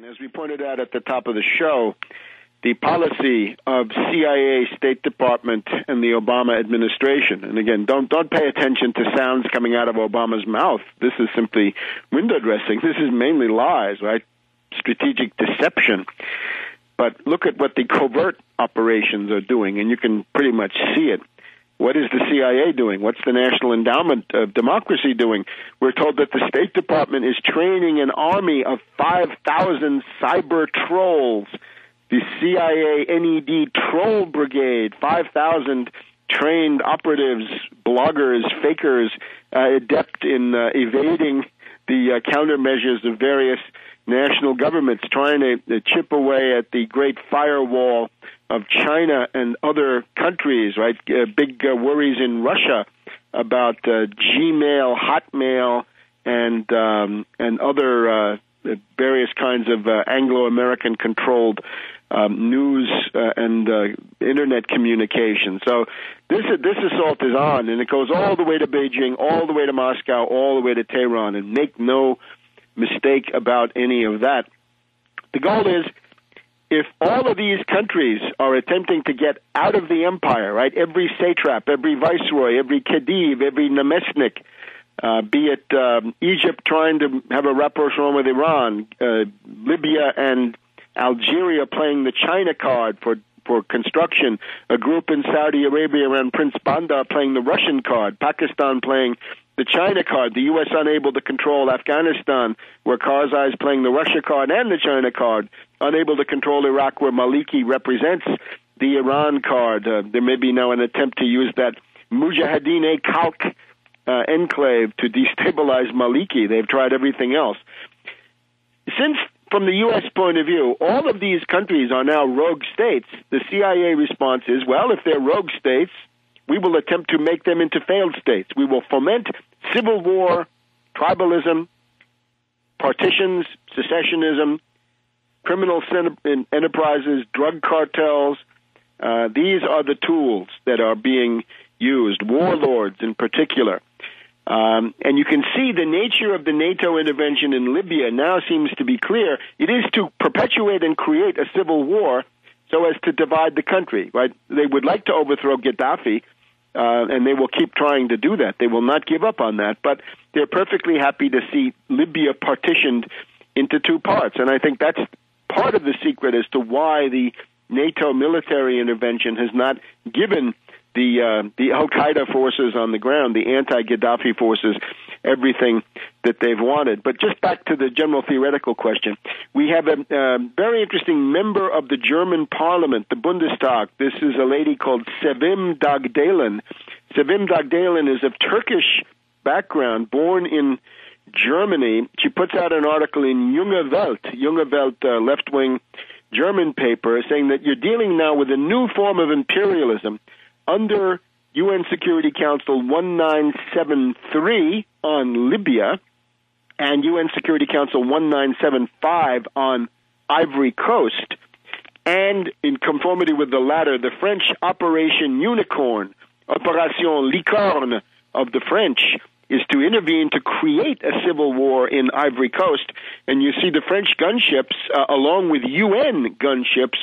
As we pointed out at the top of the show, the policy of CIA, State Department, and the Obama administration. And again, don't pay attention to sounds coming out of Obama's mouth. This is simply window dressing. This is mainly lies, right? Strategic deception. But look at what the covert operations are doing, and you can pretty much see it. What is the CIA doing? What's the National Endowment of Democracy doing? We're told that the State Department is training an army of 5,000 cyber trolls. The CIA NED Troll Brigade, 5,000 trained operatives, bloggers, fakers, adept in evading the countermeasures of various national governments, trying to chip away at the great firewall of China and other countries, right? Big worries in Russia about Gmail, Hotmail, and other various kinds of Anglo-American controlled news and internet communication. So this assault is on, and it goes all the way to Beijing, all the way to Moscow, all the way to Tehran, and make no mistake about any of that. The goal is, if all of these countries are attempting to get out of the empire, right, every satrap, every viceroy, every khedive, every namestnik, be it Egypt trying to have a rapprochement with Iran, Libya and Algeria playing the China card for construction, a group in Saudi Arabia around Prince Bandar playing the Russian card, Pakistan playing the China card, the U.S. unable to control Afghanistan, where Karzai is playing the Russia card and the China card, unable to control Iraq, where Maliki represents the Iran card. There may be now an attempt to use that Mujahideen-e-Khalq enclave to destabilize Maliki. They've tried everything else. Since, from the U.S. point of view, all of these countries are now rogue states, the CIA response is, well, if they're rogue states, we will attempt to make them into failed states. We will foment civil war, tribalism, partitions, secessionism, criminal enterprises, drug cartels. These are the tools that are being used, warlords in particular. And you can see the nature of the NATO intervention in Libya now seems to be clear. It is to perpetuate and create a civil war so as to divide the country, right? They would like to overthrow Gaddafi, and they will keep trying to do that. They will not give up on that, but they're perfectly happy to see Libya partitioned into two parts. And I think that's part of the secret as to why the NATO military intervention has not given the al-Qaeda forces on the ground, the anti-Gaddafi forces, everything that they've wanted. But just back to the general theoretical question, we have a very interesting member of the German parliament, the Bundestag. This is a lady called Sevim Dagdelen. Sevim Dagdelen is of Turkish background, born in Germany. She puts out an article in Junge Welt, left-wing German paper, saying that you're dealing now with a new form of imperialism under UN Security Council 1973 on Libya and UN Security Council 1975 on Ivory Coast, and in conformity with the latter, the French Operation Unicorn, Opération Licorne of the French, is to intervene to create a civil war in Ivory Coast. And you see the French gunships, along with UN gunships,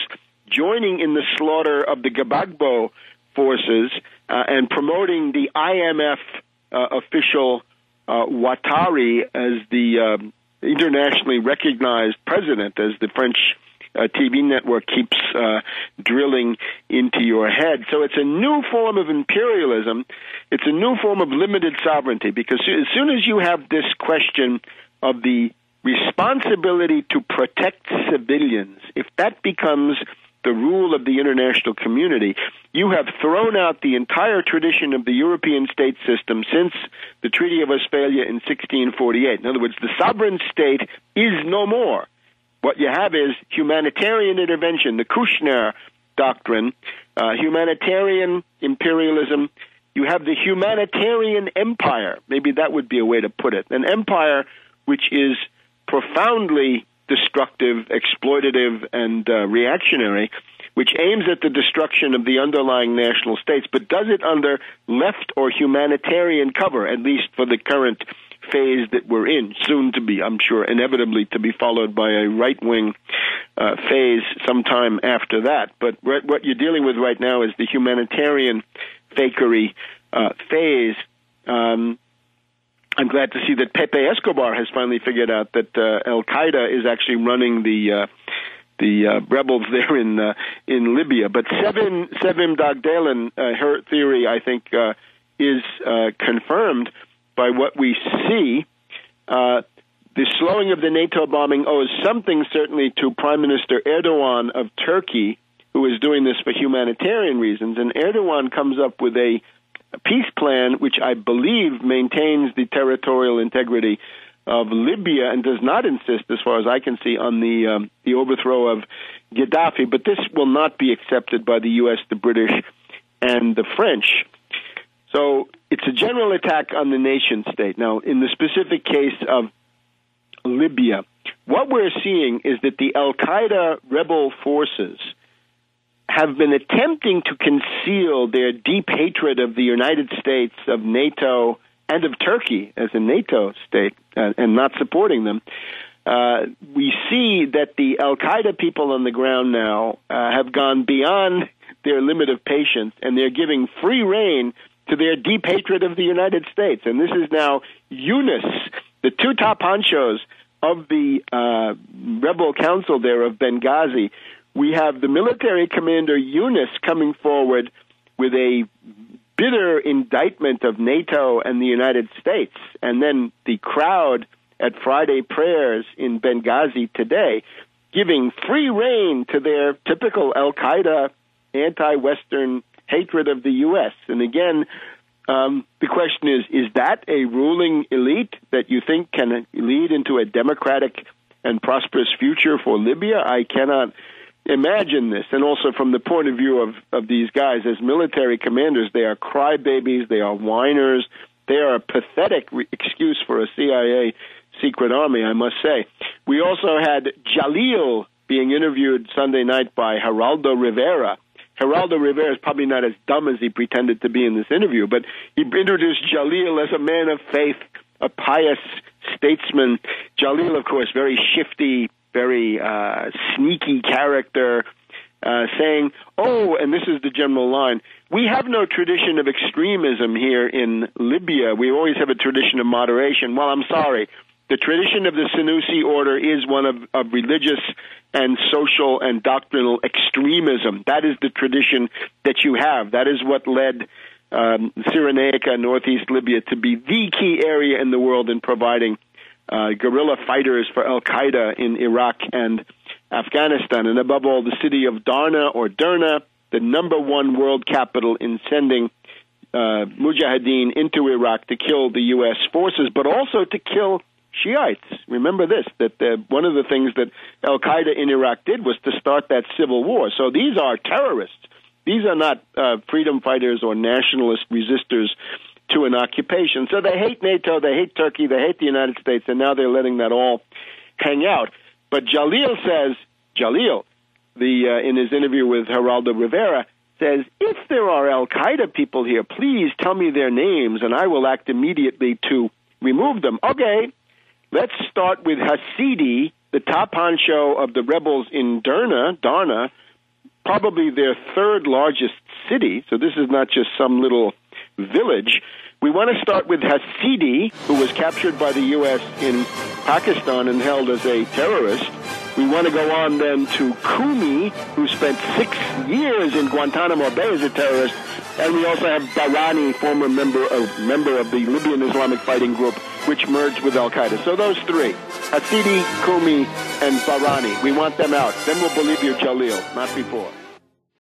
joining in the slaughter of the Gbagbo forces and promoting the IMF official Ouattara as the internationally recognized president, as the French TV network keeps drilling into your head. So it's a new form of imperialism. It's a new form of limited sovereignty, because as soon as you have this question of the responsibility to protect civilians, if that becomes the rule of the international community, you have thrown out the entire tradition of the European state system since the Treaty of Westphalia in 1648. In other words, the sovereign state is no more. What you have is humanitarian intervention, the Kushner doctrine, humanitarian imperialism. You have the humanitarian empire. Maybe that would be a way to put it. An empire which is profoundly destructive, exploitative, and reactionary, which aims at the destruction of the underlying national states, but does it under left or humanitarian cover, at least for the current phase that we're in, soon to be, I'm sure, inevitably to be followed by a right-wing phase sometime after that. But what you're dealing with right now is the humanitarian fakery phase. I'm glad to see that Pepe Escobar has finally figured out that Al-Qaeda is actually running the rebels there in Libya. But Sevim Dagdalen, her theory, I think, is confirmed by what we see. The slowing of the NATO bombing owes something certainly to Prime Minister Erdogan of Turkey, who is doing this for humanitarian reasons. And Erdogan comes up with a peace plan which I believe maintains the territorial integrity of Libya and does not insist, as far as I can see, on the overthrow of Gaddafi. But this will not be accepted by the U.S., the British, and the French. So it's a general attack on the nation state. Now, in the specific case of Libya, what we're seeing is that the Al-Qaeda rebel forces have been attempting to conceal their deep hatred of the United States, of NATO, and of Turkey as a NATO state, and not supporting them. We see that the Al-Qaeda people on the ground now have gone beyond their limit of patience, and they're giving free rein to their deep hatred of the United States. And this is now Yunus, the two top honchos of the rebel council there of Benghazi. We have the military commander Yunus coming forward with a bitter indictment of NATO and the United States. And then the crowd at Friday prayers in Benghazi today giving free rein to their typical Al-Qaeda anti-Western hatred of the U.S. And again, the question is that a ruling elite that you think can lead into a democratic and prosperous future for Libya? I cannot imagine this. And also from the point of view of these guys as military commanders, they are crybabies, they are whiners, they are a pathetic excuse for a CIA secret army, I must say. We also had Jalil being interviewed Sunday night by Geraldo Rivera. Geraldo Rivera is probably not as dumb as he pretended to be in this interview, but he introduced Jalil as a man of faith, a pious statesman. Jalil, of course, very shifty, very sneaky character, saying, oh, and this is the general line, we have no tradition of extremism here in Libya. We always have a tradition of moderation. Well, I'm sorry. The tradition of the Senussi order is one of religious and social and doctrinal extremism. That is the tradition that you have. That is what led Cyrenaica, northeast Libya, to be the key area in the world in providing guerrilla fighters for Al-Qaeda in Iraq and Afghanistan. And above all, the city of Darna or Derna, the number one world capital in sending mujahideen into Iraq to kill the U.S. forces, but also to kill Shiites. Remember this, that one of the things that Al-Qaeda in Iraq did was to start that civil war. So these are terrorists. These are not freedom fighters or nationalist resistors to an occupation. So they hate NATO, they hate Turkey, they hate the United States, and now they're letting that all hang out. But Jalil says, in his interview with Geraldo Rivera, says, if there are Al-Qaeda people here, please tell me their names, and I will act immediately to remove them. Okay. Let's start with Hasidi, the top honcho of the rebels in Darna, probably their third largest city. So this is not just some little village. We want to start with Hasidi, who was captured by the U.S. in Pakistan and held as a terrorist. We want to go on then to Kumi, who spent 6 years in Guantanamo Bay as a terrorist. And we also have Barani, former member of the Libyan Islamic Fighting Group, which merged with Al-Qaeda. So those three, Hasidi, Kumi, and Barani. We want them out. Then we'll believe you're Jalil, not before.